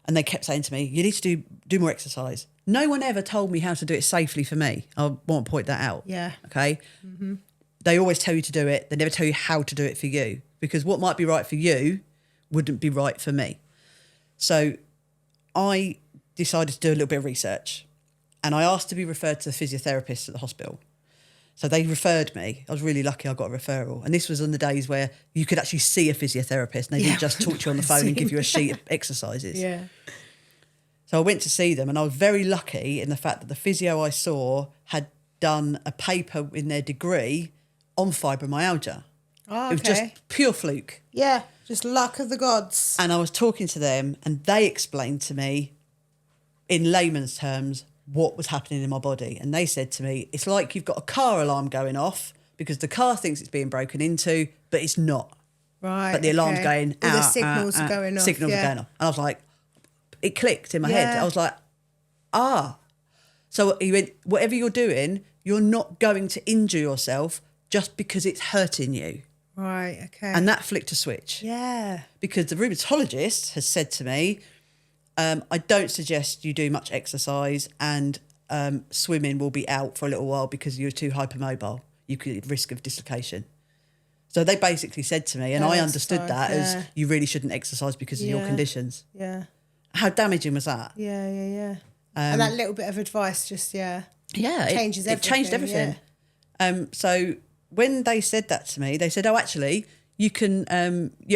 and they kept saying to me, you need to do more exercise. No one ever told me how to do it safely for me. I want to point that out. Yeah. Okay. Mm-hmm. They always tell you to do it. They never tell you how to do it for you, because what might be right for you wouldn't be right for me. So I decided to do a little bit of research, and I asked to be referred to the physiotherapist at the hospital. So they referred me. I was really lucky I got a referral. And this was on the days where you could actually see a physiotherapist, and they didn't just talk to you on the phone and give you a sheet of exercises. Yeah. So I went to see them, and I was very lucky in the fact that the physio I saw had done a paper in their degree on fibromyalgia. Oh, okay. It was just pure fluke. Yeah, just luck of the gods. And I was talking to them, and they explained to me in layman's terms what was happening in my body. And they said to me, it's like you've got a car alarm going off because the car thinks it's being broken into, but it's not. Right. But the alarm's going All out. the signals are going off. Signals are going off. And I was like, it clicked in my head. I was like, So he went, whatever you're doing, you're not going to injure yourself just because it's hurting you. Right, okay. And that flicked a switch. Yeah. Because the rheumatologist has said to me, I don't suggest you do much exercise, and swimming will be out for a little while because you're too hypermobile. You could risk of dislocation. So they basically said to me, and I understood that as you really shouldn't exercise because of your conditions. Yeah. How damaging was that? Yeah. And that little bit of advice just, changes everything. It changed everything. Yeah. So when they said that to me, they said, oh, actually, you're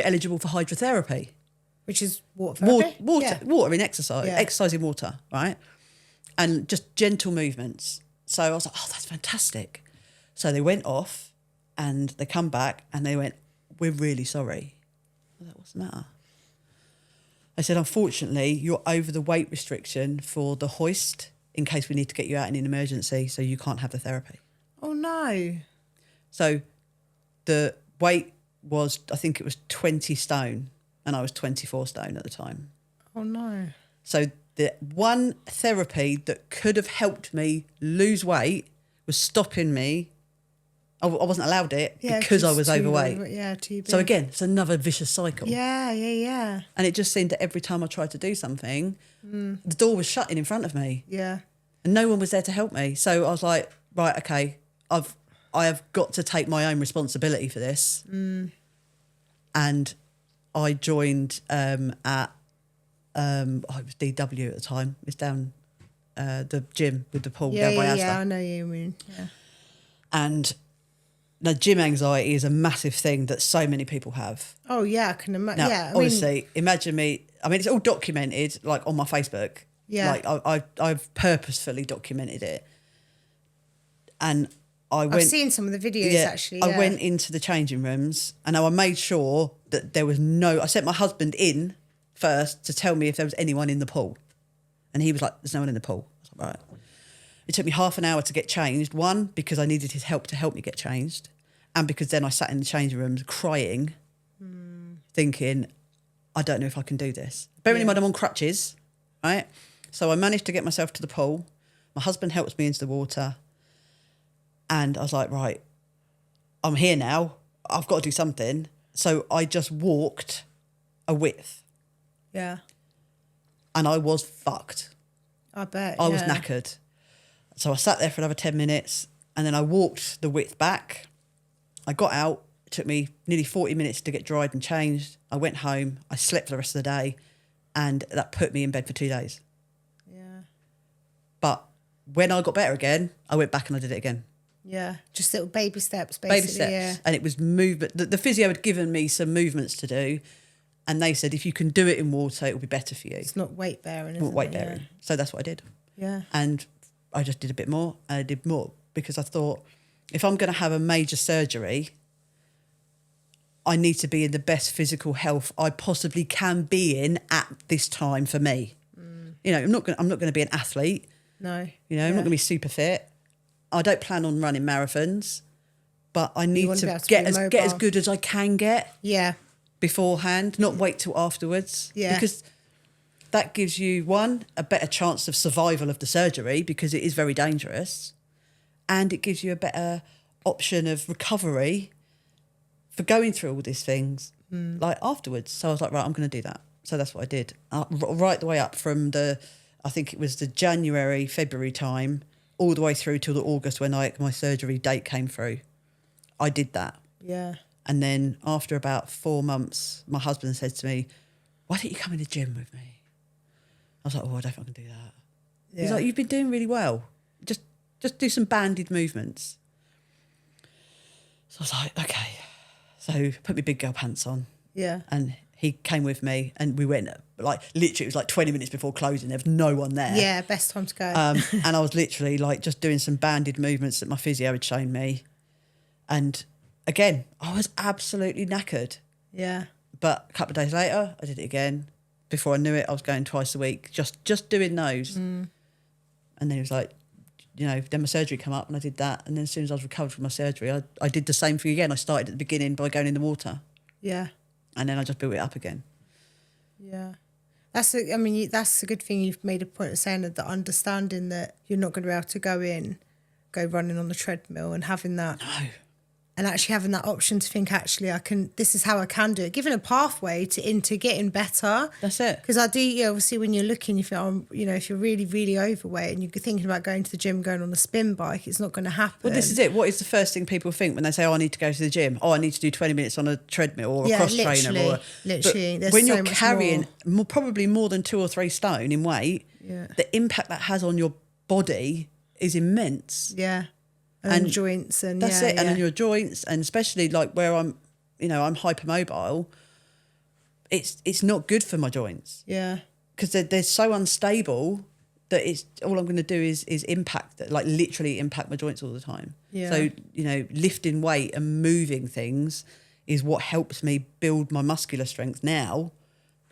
eligible for hydrotherapy. Which is water therapy? Water in exercise, exercise in water, right? And just gentle movements. So I was like, oh, that's fantastic. So they went off and they come back and they went, we're really sorry. I was like, what's the matter? I said, unfortunately, you're over the weight restriction for the hoist in case we need to get you out in an emergency, so you can't have the therapy. Oh, no. So the weight was, I think it was 20 stone, and I was 24 stone at the time. Oh, no. So the one therapy that could have helped me lose weight was stopping me. I wasn't allowed it because I was overweight. Too big. So again, it's another vicious cycle. Yeah. And it just seemed that every time I tried to do something, the door was shutting in front of me. Yeah. And no one was there to help me. So I was like, right, okay, I have got to take my own responsibility for this. And I joined at it was DW at the time. It's down the gym with the pool down by Asda. Yeah, I know you mean. Yeah. And now, gym anxiety is a massive thing that so many people have. Oh, yeah, I can imagine. Now, honestly, imagine me. I mean, it's all documented, like, on my Facebook. Yeah. Like, I've purposefully documented it. And I've seen some of the videos, actually. Yeah. I went into the changing rooms and I made sure that there was I sent my husband in first to tell me if there was anyone in the pool. And he was like, there's no one in the pool. I was like, right. It took me half an hour to get changed. One, because I needed his help to help me get changed. And because then I sat in the changing rooms crying, thinking, I don't know if I can do this. Bearing in mind I'm on crutches, right? So I managed to get myself to the pool. My husband helps me into the water. And I was like, right, I'm here now. I've got to do something. So I just walked a width. Yeah. And I was fucked. I bet. I was knackered. So I sat there for another 10 minutes and then I walked the width back. I got out. It took me nearly 40 minutes to get dried and changed. I went home. I slept for the rest of the day and that put me in bed for 2 days. Yeah. But when I got better again, I went back and I did it again. Yeah. Just little baby steps, basically. Baby steps. Yeah. And it was movement. The physio had given me some movements to do and they said, if you can do it in water, it will be better for you. It's not weight bearing, is it? Not weight bearing. Yeah. So that's what I did. Yeah. And I just did a bit more and I did more because I thought if I'm going to have a major surgery, I need to be in the best physical health I possibly can be in at this time for me. You know, I'm not going to be an athlete. No. You know, I'm not going to be super fit. I don't plan on running marathons, but I need to get as good as I can get. Yeah. Beforehand, not wait till afterwards. Yeah. Because that gives you, one, a better chance of survival of the surgery because it is very dangerous. And it gives you a better option of recovery for going through all these things like afterwards. So I was like, right, I'm going to do that. So that's what I did. Right the way up from I think it was the January, February time, all the way through till the August when my surgery date came through. I did that. Yeah. And then after about 4 months, my husband said to me, why don't you come in the gym with me? I was like, oh, I don't think I can do that. Yeah. He's like, you've been doing really well. Just do some banded movements. So I was like, okay. So put my big girl pants on. Yeah. And he came with me and we went, like, literally, it was like 20 minutes before closing. There was no one there. Yeah, best time to go. And I was literally like just doing some banded movements that my physio had shown me. And again, I was absolutely knackered. Yeah. But a couple of days later, I did it again. Before I knew it, I was going twice a week, just doing those. And then he was like, you know, then my surgery came up and I did that. And then as soon as I was recovered from my surgery, I did the same thing again. I started at the beginning by going in the water. Yeah. And then I just built it up again. Yeah. That's a good thing you've made a point of saying that understanding that you're not going to be able to go running on the treadmill and having that. No. and actually having that option to think, actually, this is how I can do it, giving a pathway into getting better. That's it. Because I do, obviously, when you're looking, you feel, if you're really, really overweight and you're thinking about going to the gym, going on a spin bike, it's not going to happen. Well, this is it. What is the first thing people think when they say, oh, I need to go to the gym? Oh, I need to do 20 minutes on a treadmill or a cross trainer. Literally. But when you're carrying probably more than 2 or 3 stone in weight, the impact that has on your body is immense. Yeah. And joints and that's it. And on your joints, and especially like where I'm hypermobile, it's not good for my joints. Yeah. Because they're so unstable that it's all I'm going to do is impact, like literally impact my joints all the time. Yeah. So, lifting weight and moving things is what helps me build my muscular strength now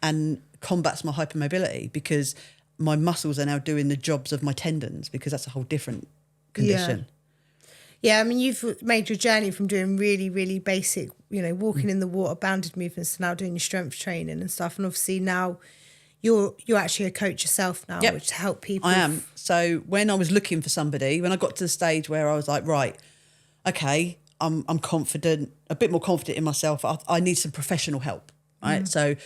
and combats my hypermobility, because my muscles are now doing the jobs of my tendons, because that's a whole different condition. Yeah, I mean, you've made your journey from doing really, really basic, walking in the water, banded movements, to now doing your strength training and stuff. And obviously now you're actually a coach yourself now, which to help people. I am. So when I was looking for somebody, when I got to the stage where I was like, right, okay, I'm confident, a bit more confident in myself. I need some professional help, right? So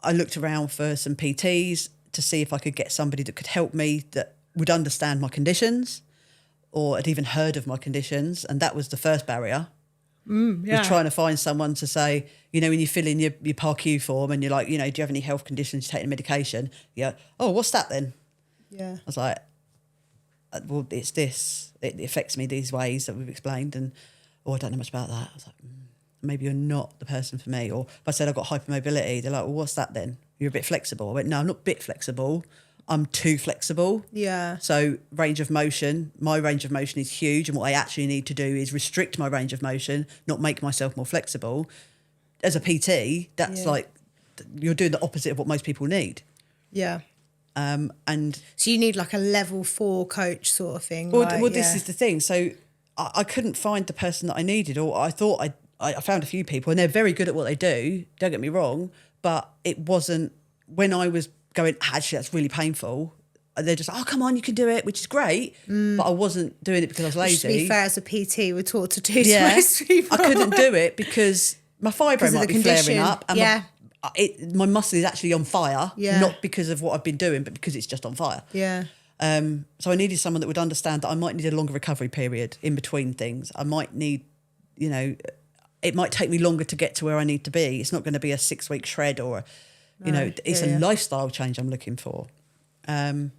I looked around for some PTs to see if I could get somebody that could help me, that would understand my conditions, or had even heard of my conditions. And that was the first barrier. Was trying to find someone to say, when you fill in your PAR-Q form and you're like, do you have any health conditions, you take the medication? Yeah. Oh, what's that then? Yeah. I was like, well, it's this. It affects me these ways that we've explained. And, I don't know much about that. I was like, maybe you're not the person for me. Or if I said I've got hypermobility, they're like, well, what's that then? You're a bit flexible. I went, no, I'm not a bit flexible. I'm too flexible. Yeah. So range of motion, my range of motion is huge. And what I actually need to do is restrict my range of motion, not make myself more flexible. As a PT, that's like, you're doing the opposite of what most people need. Yeah. And so you need like a level 4 coach sort of thing. Well, this is the thing. So I couldn't find the person that I needed, or I thought I found a few people, and they're very good at what they do. Don't get me wrong, but it wasn't when I was going, actually, that's really painful. They're just, oh, come on, you can do it, which is great. But I wasn't doing it because I was lazy. To be fair, as a PT, we're taught to do to most people. I couldn't do it because my fibro might be flaring up. And my muscle is actually on fire, not because of what I've been doing, but because it's just on fire. Yeah. So I needed someone that would understand that I might need a longer recovery period in between things. I might need, it might take me longer to get to where I need to be. It's not going to be a 6-week shred or, it's a lifestyle change I'm looking for. So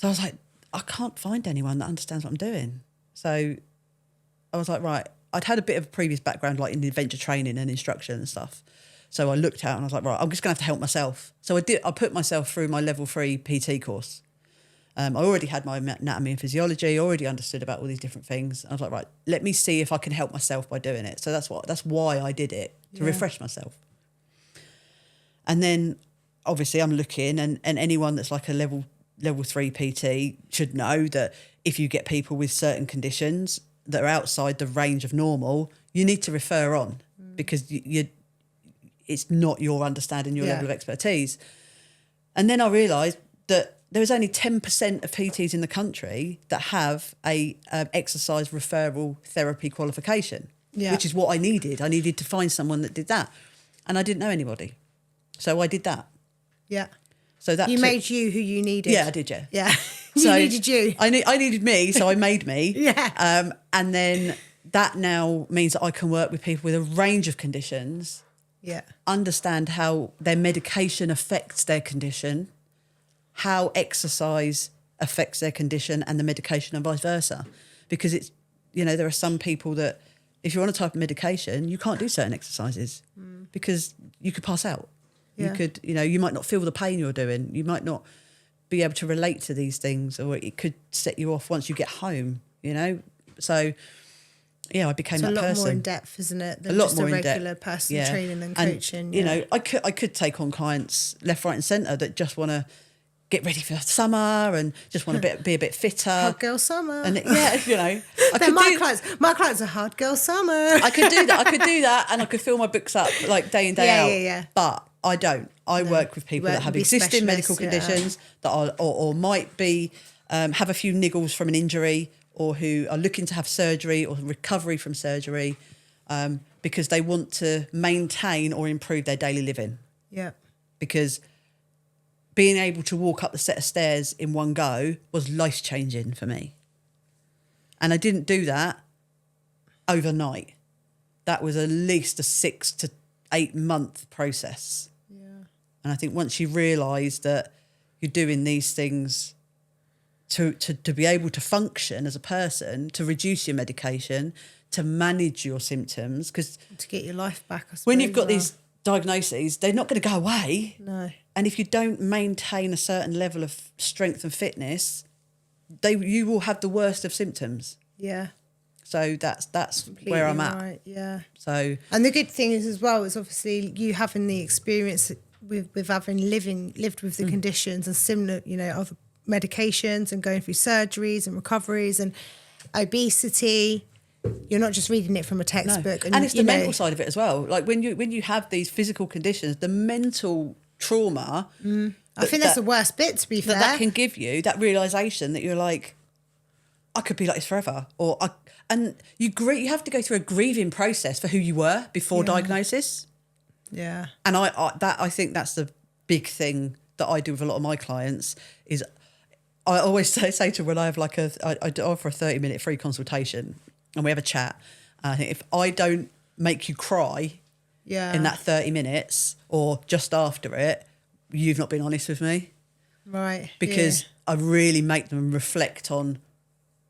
I was like, I can't find anyone that understands what I'm doing. So I was like, right, I'd had a bit of a previous background like in adventure training and instruction and stuff. So I looked out and I was like, right, I'm just going to have to help myself. So I put myself through my level 3 PT course. I already had my anatomy and physiology, already understood about all these different things. I was like, right, let me see if I can help myself by doing it. So that's why I did it, to refresh myself. And then obviously I'm looking, and anyone that's like a level 3 PT should know that if you get people with certain conditions that are outside the range of normal, you need to refer on because it's not your understanding, your level of expertise. And then I realised that there was only 10% of PTs in the country that have a exercise referral therapy qualification, which is what I needed. I needed to find someone that did that. And I didn't know anybody. So I did that. Yeah. So that made you who you needed. Yeah, I did, yeah. Yeah. You needed you. I needed me, so I made me. Yeah. And then that now means that I can work with people with a range of conditions. Yeah. Understand how their medication affects their condition, how exercise affects their condition and the medication and vice versa. Because it's, there are some people that if you're on a type of medication, you can't do certain exercises because you could pass out. Yeah. You could, you might not feel the pain you're doing. You might not be able to relate to these things, or it could set you off once you get home, So, I became that person. It's a lot more in depth, isn't it? Than just a regular person training and coaching. And, I could take on clients left, right and centre that just want to get ready for summer and just want to be a bit fitter. Hard girl summer. And my clients are hard girl summer. I could do that and I could fill my books up like day in, day out. Yeah. But I don't. I work with people that have existing medical conditions that are or might be have a few niggles from an injury or who are looking to have surgery or recovery from surgery because they want to maintain or improve their daily living. Yeah. Because being able to walk up the set of stairs in one go was life-changing for me. And I didn't do that overnight. That was at least a 6 to 8 month process. Yeah. And I think once you realise that you're doing these things to be able to function as a person, to reduce your medication, to manage your symptoms, because to get your life back, I suppose, when you've got these diagnoses, they're not going to go away. No. And if you don't maintain a certain level of strength and fitness, you will have the worst of symptoms. Yeah. So that's completely where I'm at. Right. Yeah. So, and the good thing is as well is obviously you having the experience with having lived with the conditions and similar, other medications and going through surgeries and recoveries and obesity. You're not just reading it from a textbook. No. And it's the mental side of it as well. Like when you have these physical conditions, the mental trauma. I think that's the worst bit, to be fair. That can give you that realisation that you're like, I could be like this forever. And you have to go through a grieving process for who you were before diagnosis. Yeah. And I think that's the big thing that I do with a lot of my clients is I always say to when I have I offer a 30-minute free consultation and we have a chat. And I think if I don't make you cry in that 30 minutes or just after it, you've not been honest with me. Right. Because I really make them reflect on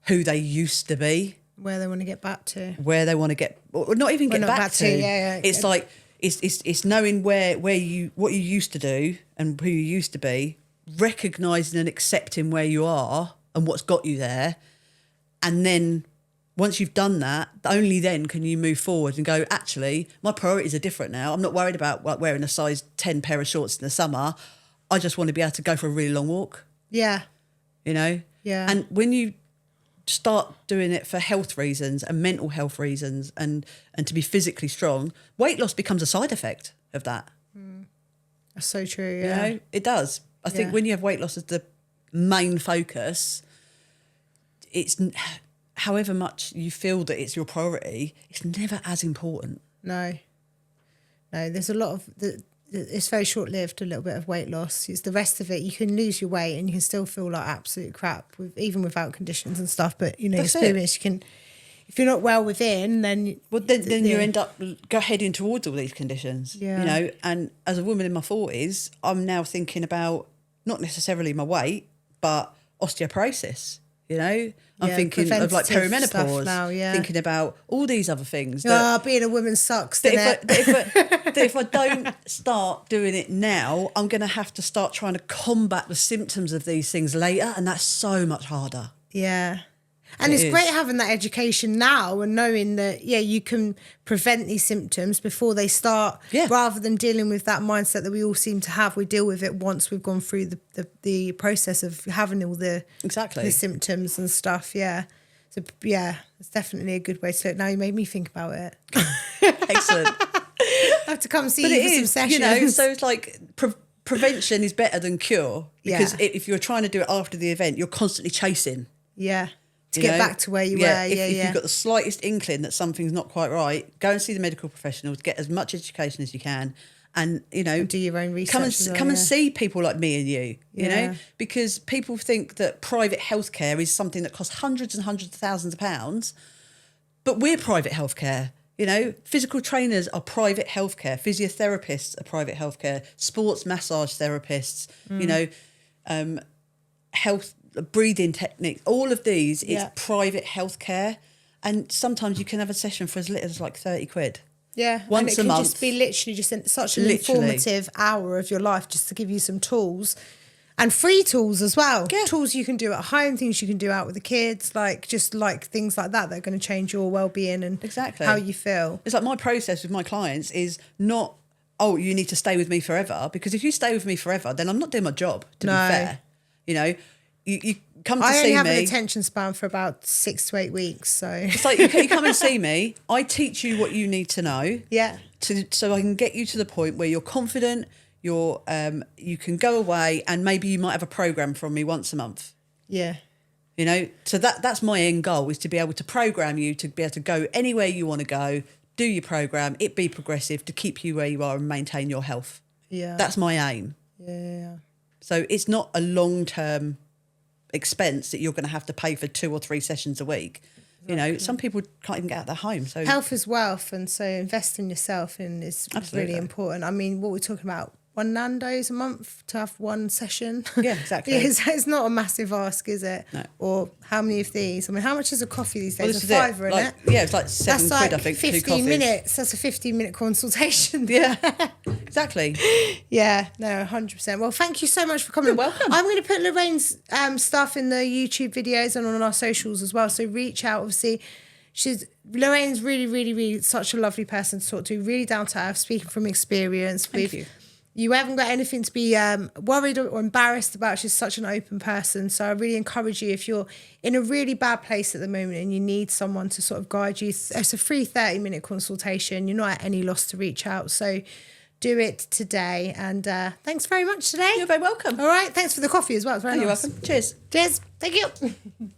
who they used to be. Where they want to get back to. Where they want to get, or not even get back to. Yeah. It's like, it's knowing what you used to do and who you used to be, recognising and accepting where you are and what's got you there. And then once you've done that, only then can you move forward and go, actually, my priorities are different now. I'm not worried about wearing a size 10 pair of shorts in the summer. I just want to be able to go for a really long walk. Yeah. Yeah. And when you start doing it for health reasons and mental health reasons and to be physically strong, weight loss becomes a side effect of that. That's so true, yeah. It does. I think when you have weight loss as the main focus, it's however much you feel that it's your priority, it's never as important. No, there's a lot of... It's very short-lived, a little bit of weight loss. It's the rest of it. You can lose your weight and you can still feel like absolute crap, even without conditions and stuff. But, experience, you can... If you're not well within, then... Well, then you end up heading towards all these conditions, And as a woman in my 40s, I'm now thinking about not necessarily my weight, but osteoporosis, I'm thinking of like perimenopause, now, thinking about all these other things. Being a woman sucks, doesn't it? If I don't start doing it now, I'm going to have to start trying to combat the symptoms of these things later, and that's so much harder. Yeah. And it's great having that education now and knowing that, you can prevent these symptoms before they start, rather than dealing with that mindset that we all seem to have. We deal with it once we've gone through the process of having all the symptoms and stuff, So, it's definitely a good way to look. Now you made me think about it. Excellent. I have to come see you for some sessions. So it's like prevention is better than cure. Because if you're trying to do it after the event, you're constantly chasing. Yeah. To get back to where you were. If you've got the slightest inkling that something's not quite right, go and see the medical professionals, get as much education as you can, and and do your own research. Come and see people like me and you know, because people think that private healthcare is something that costs hundreds and hundreds of thousands of pounds, but we're private healthcare. Physical trainers are private healthcare, physiotherapists are private healthcare, sports massage therapists, health. Breathing techniques, all of these is private healthcare, and sometimes you can have a session for as little as like 30 quid. Once a month. It can just be literally just such an informative hour of your life just to give you some tools, and free tools as well. Tools you can do at home, things you can do out with the kids, like things like that are going to change your well-being and how you feel. It's like my process with my clients is not, you need to stay with me forever, because if you stay with me forever, then I'm not doing my job, to be fair. You come to see me. I only have an attention span for about 6 to 8 weeks, so it's like you come and see me. I teach you what you need to know. So I can get you to the point where you're confident. You can go away, and maybe you might have a program from me once a month. You know, so that's my end goal, is to be able to program you to be able to go anywhere you want to go, do your program, it be progressive to keep you where you are and maintain your health. Yeah. That's my aim. Yeah. So it's not a long-term expense that you're going to have to pay for 2 or 3 sessions a week. You know, some people can't even get out of their home. So health is wealth, and so invest in yourself is really important. I mean, what we're talking about, 1 Nando's a month to have 1 session. Yeah, exactly. It's not a massive ask, is it? No. Or how many of these? I mean, how much is a coffee these days? this A is it. fiver, isn't it? Yeah, it's like £7, That's I think, 2 15 coffees. minutes. That's a 15-minute consultation. Yeah, exactly. Yeah, no, 100%. Well, thank you so much for coming. You're welcome. I'm going to put Lorraine's stuff in the YouTube videos and on our socials as well. So reach out. Obviously, Lorraine's really, really, really such a lovely person to talk to. Really down to earth, speaking from experience. Thank you. You haven't got anything to be worried or embarrassed about. She's such an open person. So I really encourage you, if you're in a really bad place at the moment and you need someone to sort of guide you, it's a free 30-minute consultation. You're not at any loss to reach out. So do it today. And thanks very much today. You're very welcome. All right. Thanks for the coffee as well. It's very nice. You're welcome. Cheers. Cheers. Thank you.